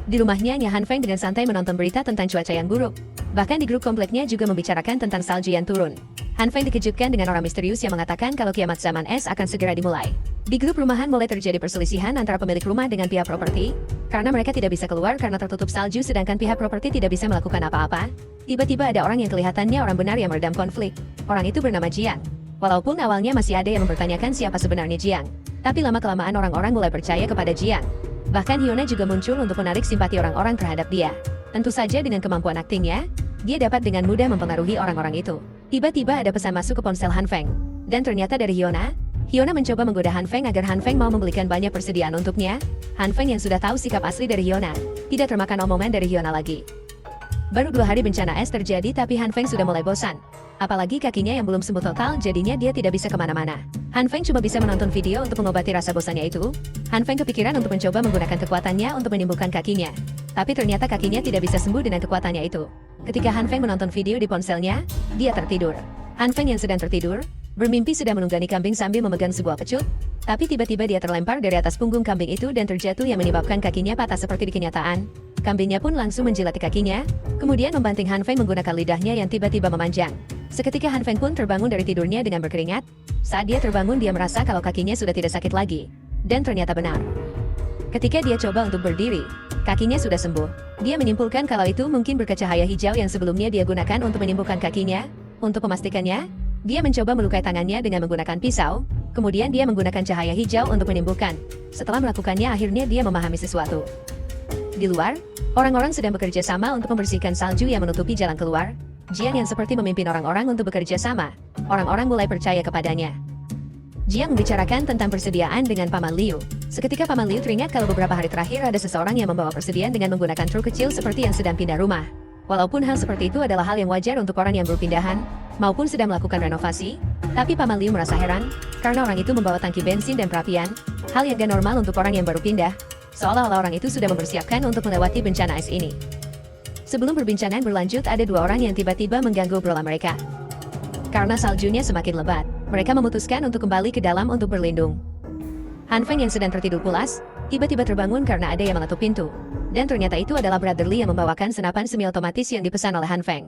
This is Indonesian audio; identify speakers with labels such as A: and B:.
A: Di rumahnya, Han Feng dengan santai menonton berita tentang cuaca yang buruk. Bahkan di grup kompleknya juga membicarakan tentang salju yang turun. Han Feng dikejutkan dengan orang misterius yang mengatakan kalau kiamat zaman es akan segera dimulai. Di grup rumahan mulai terjadi perselisihan antara pemilik rumah dengan pihak properti, karena mereka tidak bisa keluar karena tertutup salju sedangkan pihak properti tidak bisa melakukan apa-apa. Tiba-tiba ada orang yang kelihatannya orang benar yang meredam konflik. Orang itu bernama Jiang. Walaupun awalnya masih ada yang mempertanyakan siapa sebenarnya Jiang, tapi lama-kelamaan orang-orang mulai percaya kepada Jiang. Bahkan Hyuna juga muncul untuk menarik simpati orang-orang terhadap dia. Tentu saja dengan kemampuan aktingnya, dia dapat dengan mudah mempengaruhi orang-orang itu. Tiba-tiba ada pesan masuk ke ponsel Han Feng. Dan ternyata dari Hyuna. Hyuna mencoba menggoda Han Feng agar Han Feng mau membelikan banyak persediaan untuknya. Han Feng yang sudah tahu sikap asli dari Hyuna, tidak termakan omongan dari Hyuna lagi. Baru 2 hari bencana es terjadi tapi Han Feng sudah mulai bosan. Apalagi kakinya yang belum sembuh total jadinya dia tidak bisa kemana-mana. Han Feng cuma bisa menonton video untuk mengobati rasa bosannya itu. Han Feng kepikiran untuk mencoba menggunakan kekuatannya untuk menyembuhkan kakinya. Tapi ternyata kakinya tidak bisa sembuh dengan kekuatannya itu. Ketika Han Feng menonton video di ponselnya, dia tertidur. Han Feng yang sedang tertidur, bermimpi sedang menunggangi kambing sambil memegang sebuah pecut. Tapi tiba-tiba dia terlempar dari atas punggung kambing itu dan terjatuh yang menyebabkan kakinya patah seperti di kenyataan. Kambingnya pun langsung menjilati kakinya, kemudian membanting Han Feng menggunakan lidahnya yang tiba-tiba memanjang. Seketika Han Feng pun terbangun dari tidurnya dengan berkeringat. Saat dia terbangun dia merasa kalau kakinya sudah tidak sakit lagi. Dan ternyata benar. Ketika dia coba untuk berdiri, kakinya sudah sembuh. Dia menyimpulkan kalau itu mungkin berkat cahaya hijau yang sebelumnya dia gunakan untuk menyembuhkan kakinya. Untuk memastikannya, dia mencoba melukai tangannya dengan menggunakan pisau. Kemudian dia menggunakan cahaya hijau untuk menyembuhkan. Setelah melakukannya akhirnya dia memahami sesuatu. Di luar, orang-orang sedang bekerja sama untuk membersihkan salju yang menutupi jalan keluar. Jiang yang seperti memimpin orang-orang untuk bekerja sama. Orang-orang mulai percaya kepadanya. Jiang membicarakan tentang persediaan dengan Paman Liu. Seketika Paman Liu teringat kalau beberapa hari terakhir ada seseorang yang membawa persediaan dengan menggunakan truk kecil seperti yang sedang pindah rumah. Walaupun hal seperti itu adalah hal yang wajar untuk orang yang berpindahan, maupun sedang melakukan renovasi, tapi Paman Liu merasa heran, karena orang itu membawa tangki bensin dan perapian, hal yang gak normal untuk orang yang baru pindah, seolah-olah orang itu sudah mempersiapkan untuk melewati bencana es ini. Sebelum perbincangan berlanjut ada 2 orang yang tiba-tiba mengganggu obrolan mereka. Karena saljunya semakin lebat, mereka memutuskan untuk kembali ke dalam untuk berlindung. Han Feng yang sedang tertidur pulas, tiba-tiba terbangun karena ada yang mengetuk pintu. Dan ternyata itu adalah Brother Lee yang membawakan senapan semi otomatis yang dipesan oleh Han Feng.